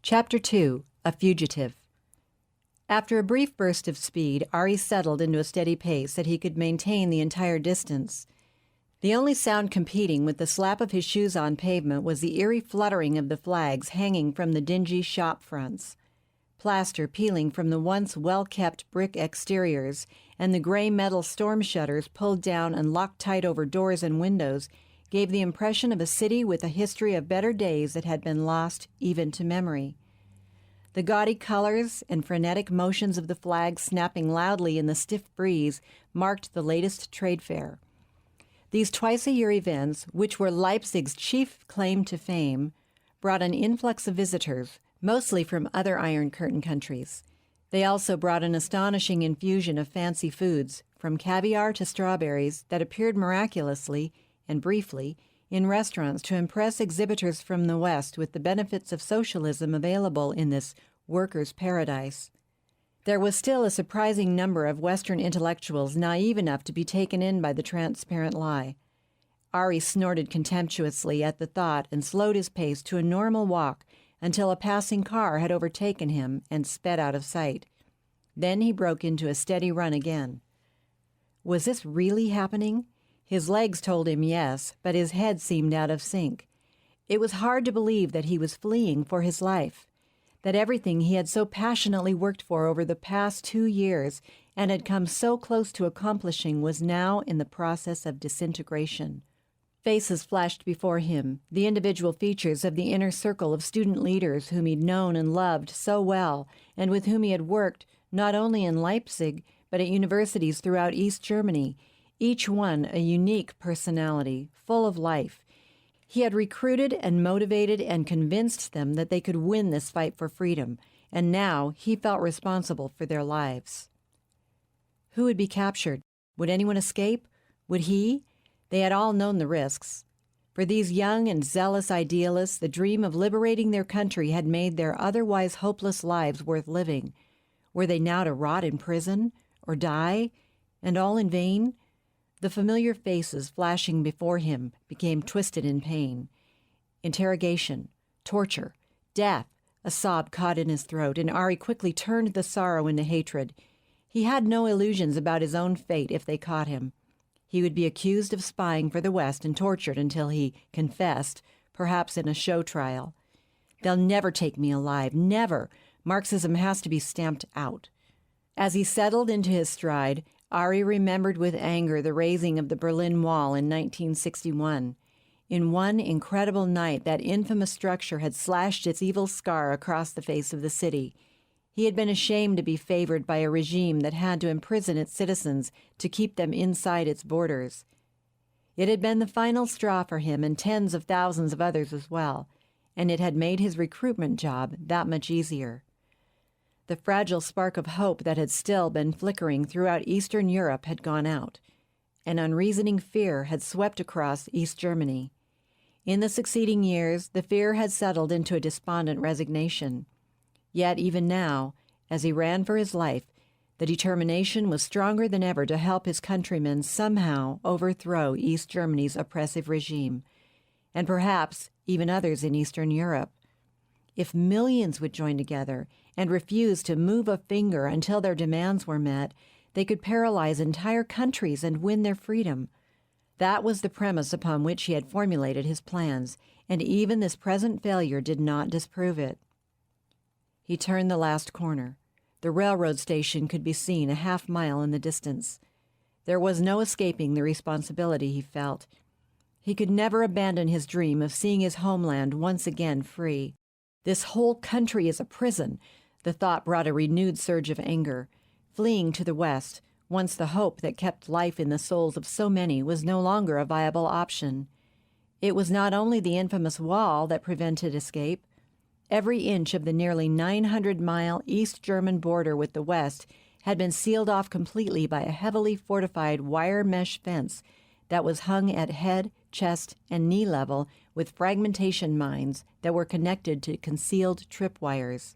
Chapter 2. A Fugitive. After a brief burst of speed, Ari settled into a steady pace that he could maintain the entire distance. The only sound competing with the slap of his shoes on pavement was the eerie fluttering of the flags hanging from the dingy shop fronts. Plaster peeling from the once well-kept brick exteriors, and the gray metal storm shutters pulled down and locked tight over doors and windows gave the impression of a city with a history of better days that had been lost even to memory. The gaudy colors and frenetic motions of the flags snapping loudly in the stiff breeze marked the latest trade fair. These twice-a-year events, which were Leipzig's chief claim to fame, brought an influx of visitors, mostly from other Iron Curtain countries. They also brought an astonishing infusion of fancy foods, from caviar to strawberries, that appeared miraculously and briefly in restaurants to impress exhibitors from the West with the benefits of socialism available in this workers' paradise. There was still a surprising number of Western intellectuals naive enough to be taken in by the transparent lie. Ari snorted contemptuously at the thought and slowed his pace to a normal walk until a passing car had overtaken him and sped out of sight. Then he broke into a steady run again. Was this really happening? His legs told him yes, but his head seemed out of sync. It was hard to believe that he was fleeing for his life, that everything he had so passionately worked for over the past 2 years and had come so close to accomplishing was now in the process of disintegration. Faces flashed before him, the individual features of the inner circle of student leaders whom he'd known and loved so well, and with whom he had worked not only in Leipzig, but at universities throughout East Germany, each one a unique personality, full of life. He had recruited and motivated and convinced them that they could win this fight for freedom, and now he felt responsible for their lives. Who would be captured? Would anyone escape? Would he? They had all known the risks. For these young and zealous idealists, the dream of liberating their country had made their otherwise hopeless lives worth living. Were they now to rot in prison, or die, and all in vain? The familiar faces flashing before him became twisted in pain. Interrogation, torture, death. A sob caught in his throat, and Ari quickly turned the sorrow into hatred. He had no illusions about his own fate if they caught him. He would be accused of spying for the West and tortured until he confessed, perhaps in a show trial. They'll never take me alive, never. Marxism has to be stamped out. As he settled into his stride, Ari remembered with anger the raising of the Berlin Wall in 1961. In one incredible night, that infamous structure had slashed its evil scar across the face of the city. He had been ashamed to be favored by a regime that had to imprison its citizens to keep them inside its borders. It had been the final straw for him and tens of thousands of others as well, and it had made his recruitment job that much easier. The fragile spark of hope that had still been flickering throughout Eastern Europe had gone out. An unreasoning fear had swept across East Germany. In the succeeding years, the fear had settled into a despondent resignation. Yet even now, as he ran for his life, the determination was stronger than ever to help his countrymen somehow overthrow East Germany's oppressive regime, and perhaps even others in Eastern Europe. If millions would join together and refuse to move a finger until their demands were met, they could paralyze entire countries and win their freedom. That was the premise upon which he had formulated his plans, and even this present failure did not disprove it. He turned the last corner. The railroad station could be seen a half-mile in the distance. There was no escaping the responsibility he felt. He could never abandon his dream of seeing his homeland once again free. This whole country is a prison. The thought brought a renewed surge of anger. Fleeing to the West, once the hope that kept life in the souls of so many, was no longer a viable option. It was not only the infamous wall that prevented escape. Every inch of the nearly 900-mile East German border with the West had been sealed off completely by a heavily fortified wire mesh fence that was hung at head, chest, and knee level with fragmentation mines that were connected to concealed tripwires.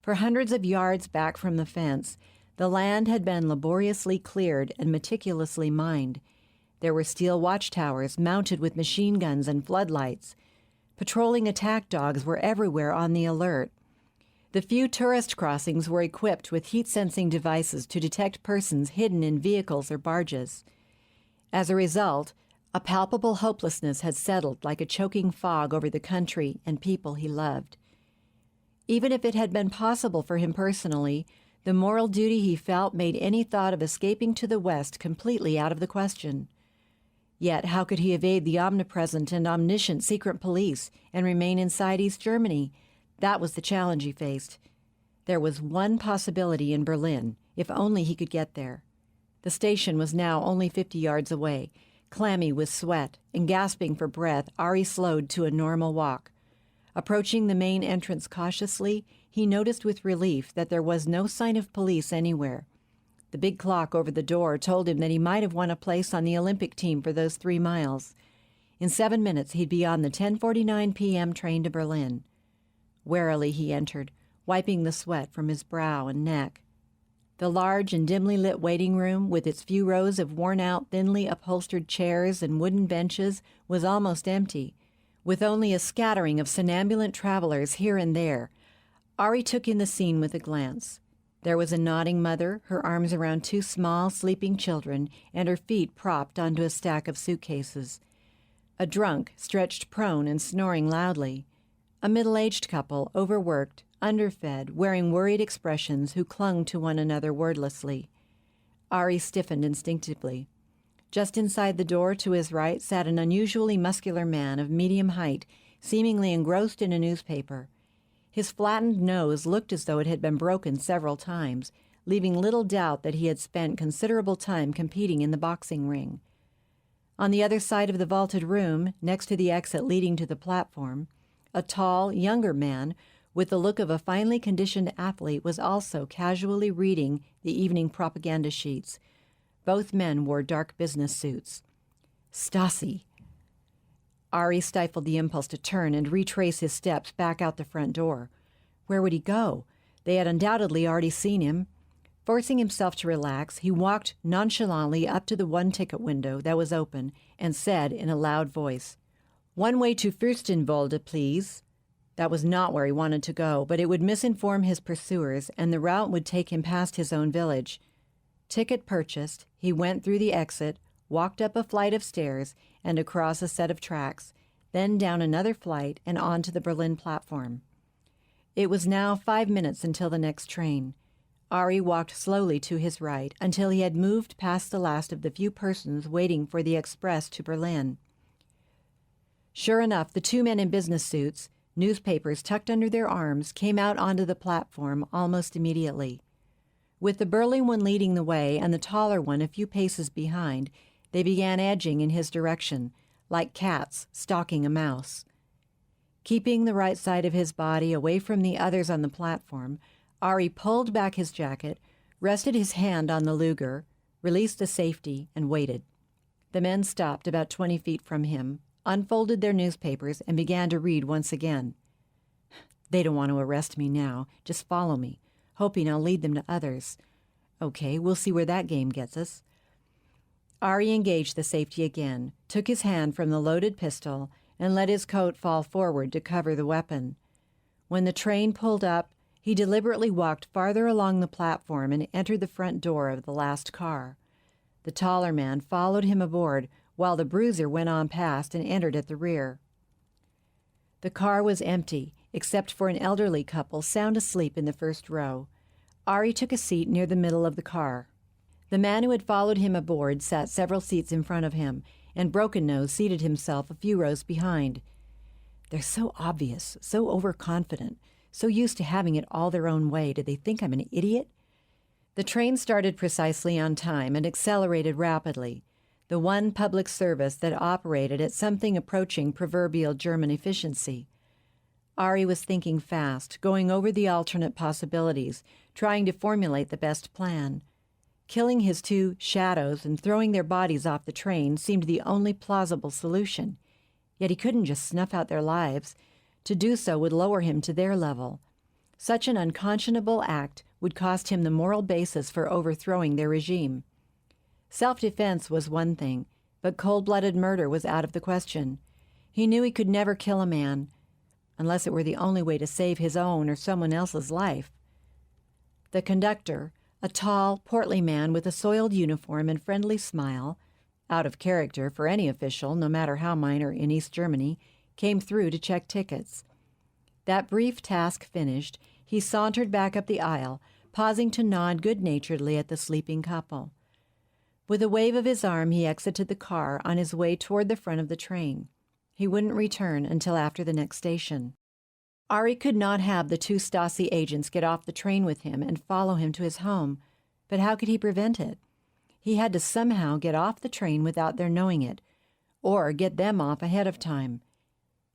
For hundreds of yards back from the fence, the land had been laboriously cleared and meticulously mined. There were steel watchtowers mounted with machine guns and floodlights. Patrolling attack dogs were everywhere on the alert. The few tourist crossings were equipped with heat-sensing devices to detect persons hidden in vehicles or barges. As a result, a palpable hopelessness had settled like a choking fog over the country and people he loved. Even if it had been possible for him personally, the moral duty he felt made any thought of escaping to the West completely out of the question. Yet how could he evade the omnipresent and omniscient secret police and remain inside East Germany? That was the challenge he faced. There was one possibility in Berlin, if only he could get there. The station was now only 50 yards away. Clammy with sweat and gasping for breath, Ari slowed to a normal walk. Approaching the main entrance cautiously, he noticed with relief that there was no sign of police anywhere. The big clock over the door told him that he might have won a place on the Olympic team for those 3 miles. In 7 minutes, he'd be on the 10:49 p.m. train to Berlin. Warily he entered, wiping the sweat from his brow and neck. The large and dimly lit waiting room, with its few rows of worn-out, thinly upholstered chairs and wooden benches, was almost empty, with only a scattering of somnambulant travelers here and there. Ari took in the scene with a glance. There was a nodding mother, her arms around 2 small, sleeping children, and her feet propped onto a stack of suitcases. A drunk, stretched prone and snoring loudly. A middle-aged couple, overworked, underfed, wearing worried expressions, who clung to one another wordlessly. Ari stiffened instinctively. Just inside the door to his right sat an unusually muscular man of medium height, seemingly engrossed in a newspaper. His flattened nose looked as though it had been broken several times, leaving little doubt that he had spent considerable time competing in the boxing ring. On the other side of the vaulted room, next to the exit leading to the platform, a tall, younger man with the look of a finely conditioned athlete was also casually reading the evening propaganda sheets. Both men wore dark business suits. Stasi. Ari stifled the impulse to turn and retrace his steps back out the front door. Where would he go? They had undoubtedly already seen him. Forcing himself to relax, he walked nonchalantly up to the one-ticket window that was open and said in a loud voice, "One way to Fürstenwalde, please." That was not where he wanted to go, but it would misinform his pursuers, and the route would take him past his own village. Ticket purchased, he went through the exit, walked up a flight of stairs and across a set of tracks, then down another flight and on to the Berlin platform. It was now 5 minutes until the next train. Ari walked slowly to his right until he had moved past the last of the few persons waiting for the express to Berlin. Sure enough, the 2 men in business suits, newspapers tucked under their arms, came out onto the platform almost immediately. With the burly one leading the way and the taller one a few paces behind, they began edging in his direction, like cats stalking a mouse. Keeping the right side of his body away from the others on the platform, Ari pulled back his jacket, rested his hand on the Luger, released the safety, and waited. The men stopped about 20 feet from him, unfolded their newspapers, and began to read once again. "They don't want to arrest me now. Just follow me, hoping I'll lead them to others. Okay, we'll see where that game gets us." Ari engaged the safety again, took his hand from the loaded pistol, and let his coat fall forward to cover the weapon. When the train pulled up, he deliberately walked farther along the platform and entered the front door of the last car. The taller man followed him aboard, while the bruiser went on past and entered at the rear. The car was empty, except for an elderly couple sound asleep in the first row. Ari took a seat near the middle of the car. The man who had followed him aboard sat several seats in front of him, and Broken Nose seated himself a few rows behind. "They're so obvious, so overconfident, so used to having it all their own way. Do they think I'm an idiot?" The train started precisely on time and accelerated rapidly, the one public service that operated at something approaching proverbial German efficiency. Ari was thinking fast, going over the alternate possibilities, trying to formulate the best plan. Killing his 2 shadows and throwing their bodies off the train seemed the only plausible solution. Yet he couldn't just snuff out their lives. To do so would lower him to their level. Such an unconscionable act would cost him the moral basis for overthrowing their regime. Self-defense was one thing, but cold-blooded murder was out of the question. He knew he could never kill a man. unless it were the only way to save his own or someone else's life. The conductor, a tall, portly man with a soiled uniform and friendly smile, out of character for any official, no matter how minor, in East Germany, came through to check tickets. That brief task finished, he sauntered back up the aisle, pausing to nod good-naturedly at the sleeping couple. With a wave of his arm, he exited the car on his way toward the front of the train. He wouldn't return until after the next station. Ari could not have the two Stasi agents get off the train with him and follow him to his home, but how could he prevent it? He had to somehow get off the train without their knowing it, or get them off ahead of time.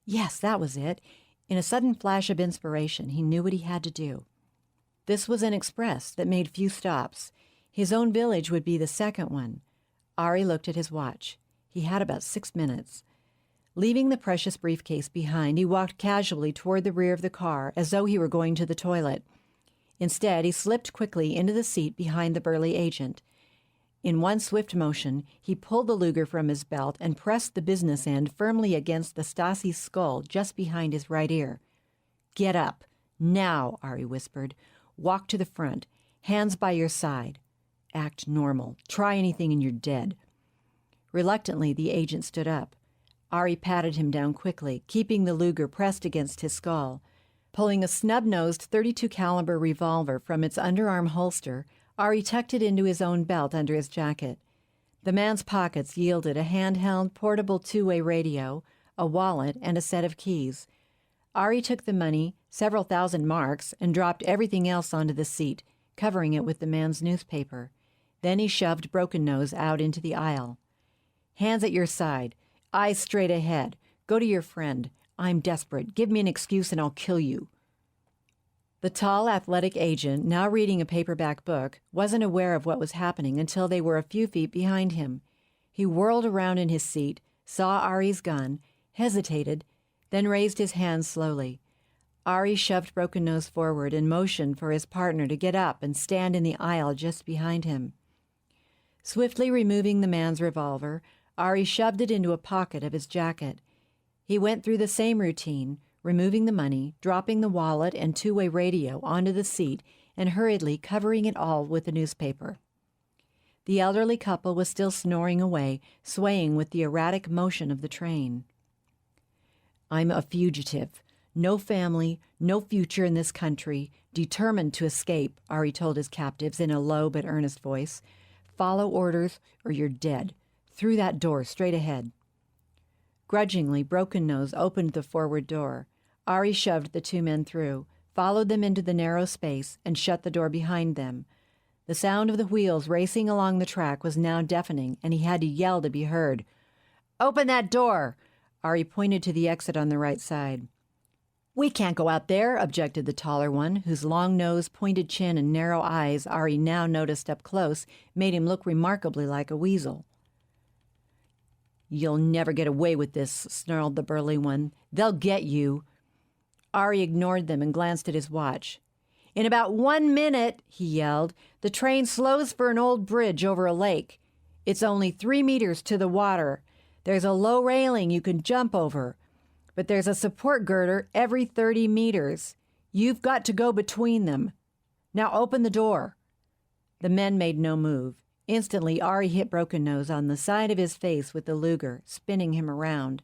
Yes, that was it. In a sudden flash of inspiration, he knew what he had to do. This was an express that made few stops. His own village would be the second one. Ari looked at his watch. He had about 6 minutes. Leaving the precious briefcase behind, he walked casually toward the rear of the car as though he were going to the toilet. Instead, he slipped quickly into the seat behind the burly agent. In one swift motion, he pulled the Luger from his belt and pressed the business end firmly against the Stasi's skull just behind his right ear. "Get up. Now," Ari whispered. "Walk to the front. Hands by your side. Act normal. Try anything and you're dead." Reluctantly, the agent stood up. Ari patted him down quickly, keeping the Luger pressed against his skull. Pulling a snub-nosed .32 caliber revolver from its underarm holster, Ari tucked it into his own belt under his jacket. The man's pockets yielded a handheld, portable two-way radio, a wallet, and a set of keys. Ari took the money, several thousand marks, and dropped everything else onto the seat, covering it with the man's newspaper. Then he shoved Broken Nose out into the aisle. "Hands at your side. Eyes straight ahead. Go to your friend. I'm desperate. Give me an excuse and I'll kill you." The tall, athletic agent, now reading a paperback book, wasn't aware of what was happening until they were a few feet behind him. He whirled around in his seat, saw Ari's gun, hesitated, then raised his hands slowly. Ari shoved Broken Nose forward and motioned for his partner to get up and stand in the aisle just behind him. Swiftly removing the man's revolver, Ari shoved it into a pocket of his jacket. He went through the same routine, removing the money, dropping the wallet and two-way radio onto the seat, and hurriedly covering it all with the newspaper. The elderly couple was still snoring away, swaying with the erratic motion of the train. "I'm a fugitive. No family, no future in this country, determined to escape," Ari told his captives in a low but earnest voice. "Follow orders or you're dead. Through that door, straight ahead." Grudgingly, Broken Nose opened the forward door. Ari shoved the two men through, followed them into the narrow space, and shut the door behind them. The sound of the wheels racing along the track was now deafening, and he had to yell to be heard. "Open that door!" Ari pointed to the exit on the right side. "We can't go out there," objected the taller one, whose long nose, pointed chin, and narrow eyes Ari now noticed up close made him look remarkably like a weasel. "You'll never get away with this," snarled the burly one. "They'll get you." Ari ignored them and glanced at his watch. "In about 1 minute," he yelled, "the train slows for an old bridge over a lake. It's only 3 meters to the water. There's a low railing you can jump over, but there's a support girder every 30 meters. You've got to go between them. Now open the door." The men made no move. Instantly, Ari hit Broken Nose on the side of his face with the Luger, spinning him around.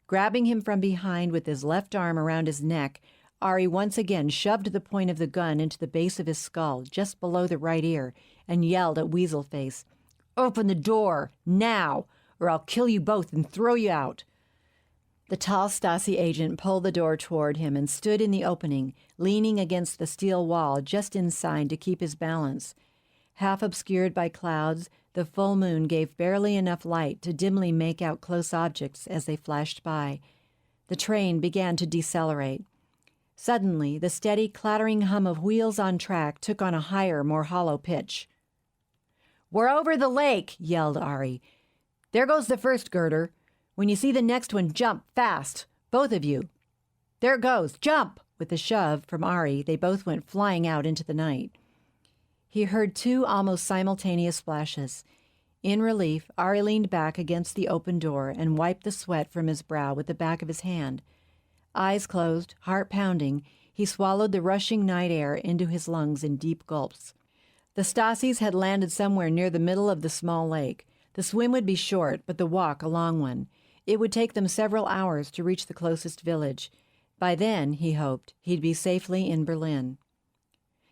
Grabbing him from behind with his left arm around his neck, Ari once again shoved the point of the gun into the base of his skull, just below the right ear, and yelled at Weaselface, "Open the door, now, or I'll kill you both and throw you out." The tall Stasi agent pulled the door toward him and stood in the opening, leaning against the steel wall just inside to keep his balance. Half obscured by clouds, the full moon gave barely enough light to dimly make out close objects as they flashed by. The train began to decelerate. Suddenly, the steady, clattering hum of wheels on track took on a higher, more hollow pitch. "We're over the lake," yelled Ari. "There goes the first girder. When you see the next one, jump fast, both of you. There it goes, jump!" With a shove from Ari, they both went flying out into the night. He heard 2 almost simultaneous splashes. In relief, Ari leaned back against the open door and wiped the sweat from his brow with the back of his hand. Eyes closed, heart pounding, he swallowed the rushing night air into his lungs in deep gulps. The Stasis had landed somewhere near the middle of the small lake. The swim would be short, but the walk a long one. It would take them several hours to reach the closest village. By then, he hoped, he'd be safely in Berlin.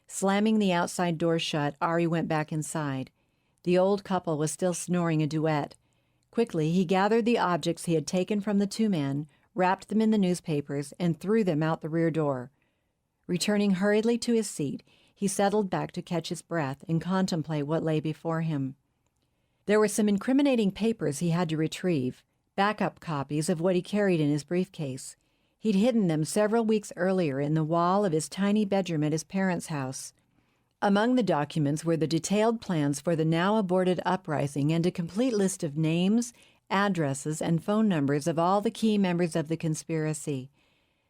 Slamming the outside door shut, Ari went back inside. The old couple was still snoring a duet. Quickly, he gathered the objects he had taken from the two men, wrapped them in the newspapers, and threw them out the rear door. Returning hurriedly to his seat, he settled back to catch his breath and contemplate what lay before him. There were some incriminating papers he had to retrieve, backup copies of what he carried in his briefcase. He'd hidden them several weeks earlier in the wall of his tiny bedroom at his parents' house. Among the documents were the detailed plans for the now-aborted uprising and a complete list of names, addresses, and phone numbers of all the key members of the conspiracy.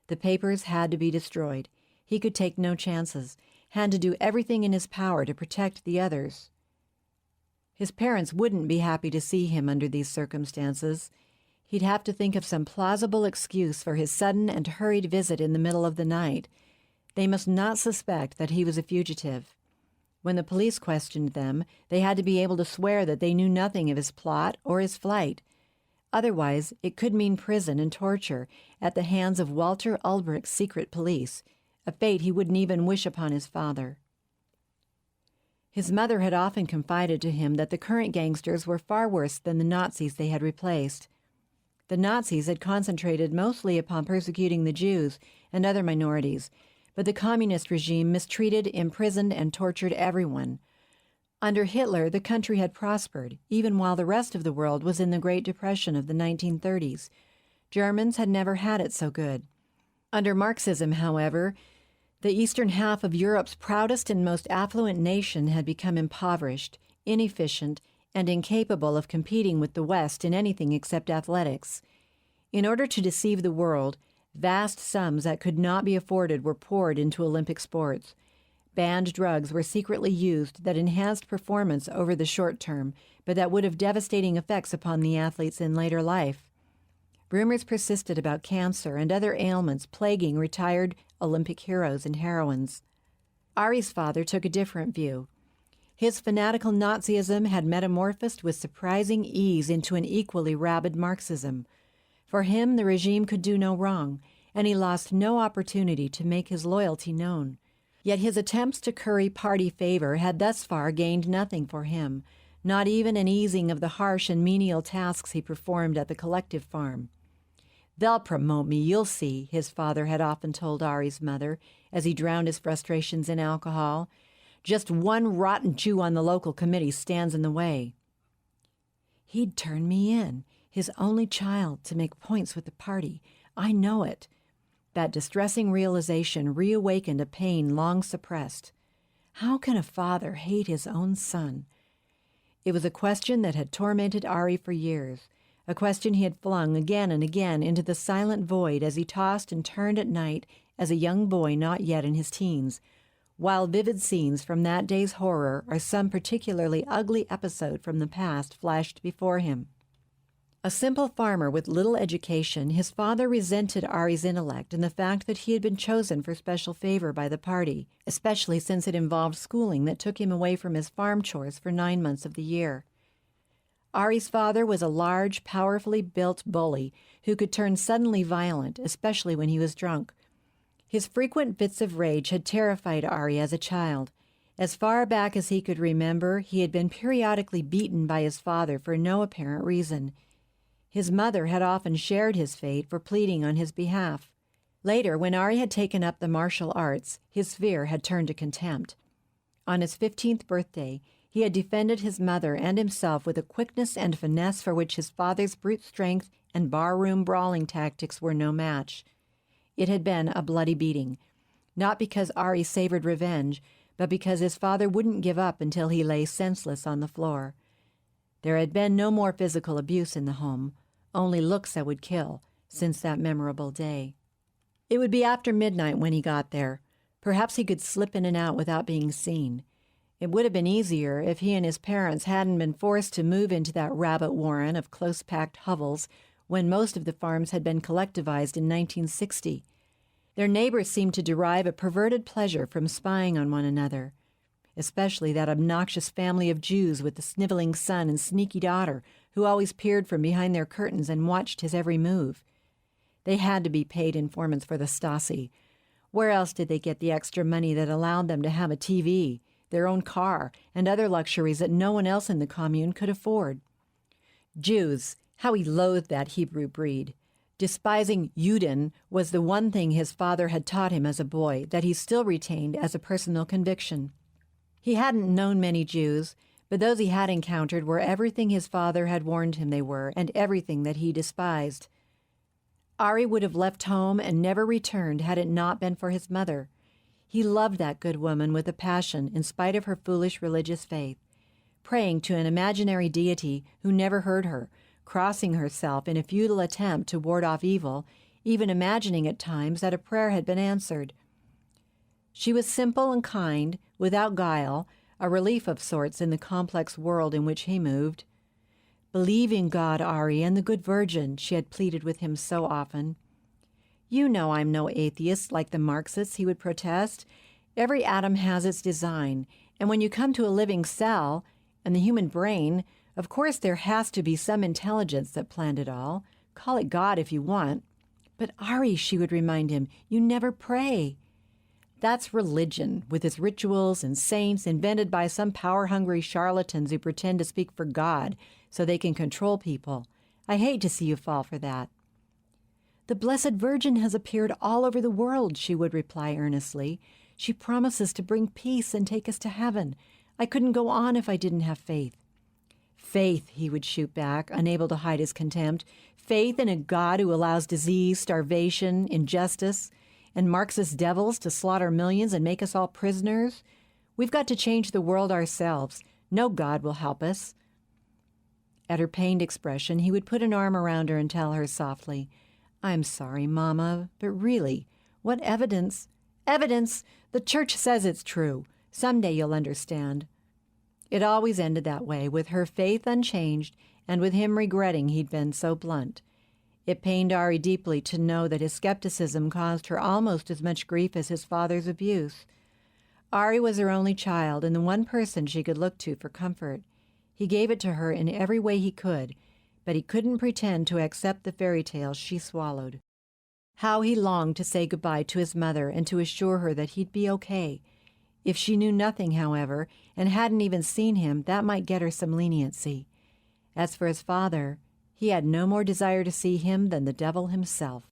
The papers had to be destroyed. He could take no chances, had to do everything in his power to protect the others. His parents wouldn't be happy to see him under these circumstances. He'd have to think of some plausible excuse for his sudden and hurried visit in the middle of the night. They must not suspect that he was a fugitive. When the police questioned them, they had to be able to swear that they knew nothing of his plot or his flight. Otherwise, it could mean prison and torture at the hands of Walter Ulbricht's secret police, a fate he wouldn't even wish upon his father. His mother had often confided to him that the current gangsters were far worse than the Nazis they had replaced. The Nazis had concentrated mostly upon persecuting the Jews and other minorities, but the communist regime mistreated, imprisoned, and tortured everyone. Under Hitler, the country had prospered, even while the rest of the world was in the Great Depression of the 1930s. Germans had never had it so good. Under Marxism, however, the eastern half of Europe's proudest and most affluent nation had become impoverished, inefficient, and incapable of competing with the West in anything except athletics. In order to deceive the world, vast sums that could not be afforded were poured into Olympic sports. Banned drugs were secretly used that enhanced performance over the short term, but that would have devastating effects upon the athletes in later life. Rumors persisted about cancer and other ailments plaguing retired Olympic heroes and heroines. Ari's father took a different view. His fanatical Nazism had metamorphosed with surprising ease into an equally rabid Marxism. For him, the regime could do no wrong, and he lost no opportunity to make his loyalty known. Yet his attempts to curry party favor had thus far gained nothing for him, not even an easing of the harsh and menial tasks he performed at the collective farm. "They'll promote me, you'll see," his father had often told Ari's mother as he drowned his frustrations in alcohol. "Just one rotten Jew on the local committee stands in the way." "He'd turn me in, his only child, to make points with the party. I know it." That distressing realization reawakened a pain long suppressed. How can a father hate his own son? It was a question that had tormented Ari for years, a question he had flung again and again into the silent void as he tossed and turned at night as a young boy not yet in his teens, while vivid scenes from that day's horror or some particularly ugly episode from the past flashed before him. A simple farmer with little education, his father resented Ari's intellect and the fact that he had been chosen for special favor by the party, especially since it involved schooling that took him away from his farm chores for 9 months of the year. Ari's father was a large, powerfully built bully who could turn suddenly violent, especially when he was drunk. His frequent fits of rage had terrified Ari as a child. As far back as he could remember, he had been periodically beaten by his father for no apparent reason. His mother had often shared his fate for pleading on his behalf. Later, when Ari had taken up the martial arts, his fear had turned to contempt. On his 15th birthday, he had defended his mother and himself with a quickness and finesse for which his father's brute strength and barroom brawling tactics were no match. It had been a bloody beating, not because Ari savored revenge, but because his father wouldn't give up until he lay senseless on the floor. There had been no more physical abuse in the home, only looks that would kill, since that memorable day. It would be after midnight when he got there. Perhaps he could slip in and out without being seen. It would have been easier if he and his parents hadn't been forced to move into that rabbit warren of close-packed hovels when most of the farms had been collectivized in 1960. Their neighbors seemed to derive a perverted pleasure from spying on one another, especially that obnoxious family of Jews with the sniveling son and sneaky daughter who always peered from behind their curtains and watched his every move. They had to be paid informants for the Stasi. Where else did they get the extra money that allowed them to have a TV, their own car, and other luxuries that no one else in the commune could afford? Jews, how he loathed that Hebrew breed. Despising Juden was the one thing his father had taught him as a boy that he still retained as a personal conviction. He hadn't known many Jews, but those he had encountered were everything his father had warned him they were, and everything that he despised. Ari would have left home and never returned had it not been for his mother. He loved that good woman with a passion in spite of her foolish religious faith, praying to an imaginary deity who never heard her, crossing herself in a futile attempt to ward off evil, even imagining at times that a prayer had been answered. She was simple and kind, without guile, a relief of sorts in the complex world in which he moved. "Believe in God, Ari, and the good Virgin," she had pleaded with him so often. "You know I'm no atheist like the Marxists," he would protest. "Every atom has its design, and when you come to a living cell and the human brain, of course there has to be some intelligence that planned it all. Call it God if you want. But Ari," she would remind him, "you never pray." "That's religion, with its rituals and saints invented by some power-hungry charlatans who pretend to speak for God so they can control people. I hate to see you fall for that." "The Blessed Virgin has appeared all over the world," she would reply earnestly. "She promises to bring peace and take us to heaven. I couldn't go on if I didn't have faith." "Faith," he would shoot back, unable to hide his contempt. "Faith in a God who allows disease, starvation, injustice, and Marxist devils to slaughter millions and make us all prisoners? We've got to change the world ourselves. No God will help us." At her pained expression, he would put an arm around her and tell her softly, "I'm sorry, Mama, but really, what evidence?" "Evidence! The church says it's true. Someday you'll understand." It always ended that way, with her faith unchanged and with him regretting he'd been so blunt. It pained Ari deeply to know that his skepticism caused her almost as much grief as his father's abuse. Ari was her only child and the one person she could look to for comfort. He gave it to her in every way he could, but he couldn't pretend to accept the fairy tales she swallowed. How he longed to say goodbye to his mother and to assure her that he'd be okay. If she knew nothing, however, and hadn't even seen him, that might get her some leniency. As for his father, he had no more desire to see him than the devil himself.